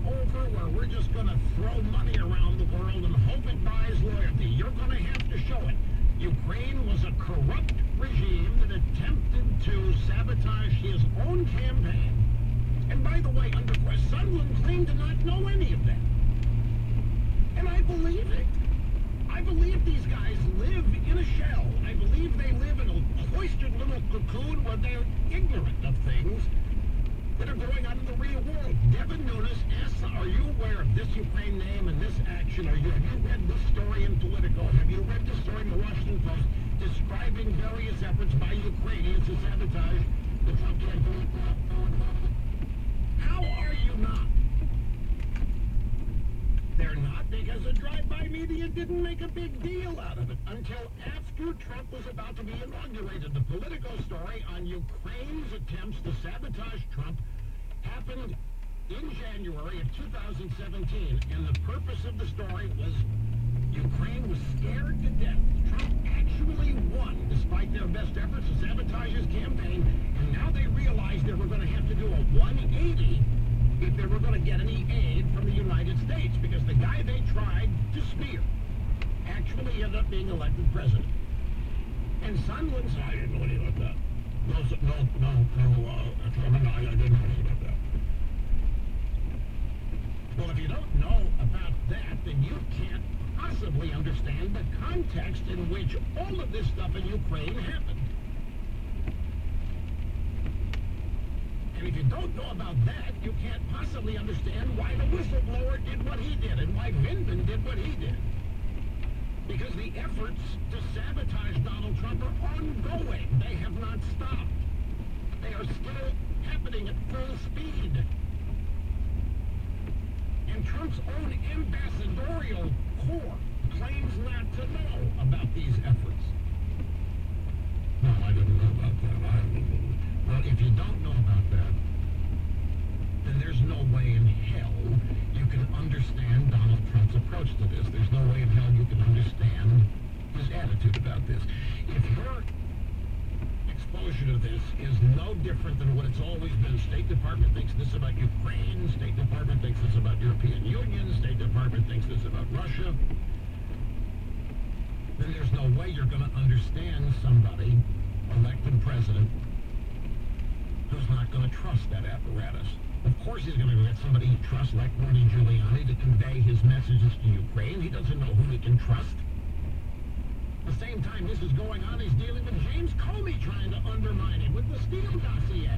over where we're just going to throw money around the world and hope it buys loyalty. You're going to have to show it. Ukraine was a corrupt regime that attempted to sabotage his own campaign. And by the way, Sunderland claimed to not know any of that. And I believe it. I believe these guys live in a shell. I believe they live in a cloistered little cocoon where they're ignorant of things that are going on in the real world. Devin Nunes asks, are you aware of this Ukraine name and this action? Have you read this story in Politico? Have you read this story in the Washington Post describing various efforts by Ukrainians to sabotage the Trump campaign? How are you not? They're not, because the drive-by media didn't make a big deal out of it until after Trump was about to be inaugurated. The Politico story on Ukraine's attempts to sabotage Trump happened in January of 2017, and the purpose of the story was Ukraine was scared to death. Trump actually won, despite their best efforts to sabotage his campaign, and now they realized they were going to have to do a 180 if they were going to get any aid from the United States, because the guy they tried to smear actually ended up being elected president. And Sunderland said, I didn't know anything about that. No, I didn't know anything about that. Well, if you don't know about that, then you can't possibly understand the context in which all of this stuff in Ukraine happened. And if you don't know about that, you can't possibly understand why the whistleblower did what he did and why Vindman did what he did. Because the efforts to sabotage Donald Trump are ongoing. They have not stopped. They are still happening at full speed. And Trump's own ambassadorial corps claims not to know about these efforts. No, I didn't know about that. Well, if you don't know about that, then there's no way in hell you can understand Donald Trump's approach to this. There's no way in hell you can understand his attitude about this. If your exposure to this is no different than what it's always been, State Department thinks this about Ukraine, State Department thinks this about European Union, State Department thinks this about Russia, then there's no way you're going to understand somebody, elected president, who's not going to trust that apparatus. Of course he's going to let somebody he trusts like Rudy Giuliani to convey his messages to Ukraine. He doesn't know who he can trust. At the same time this is going on, he's dealing with James Comey trying to undermine him with the Steele dossier.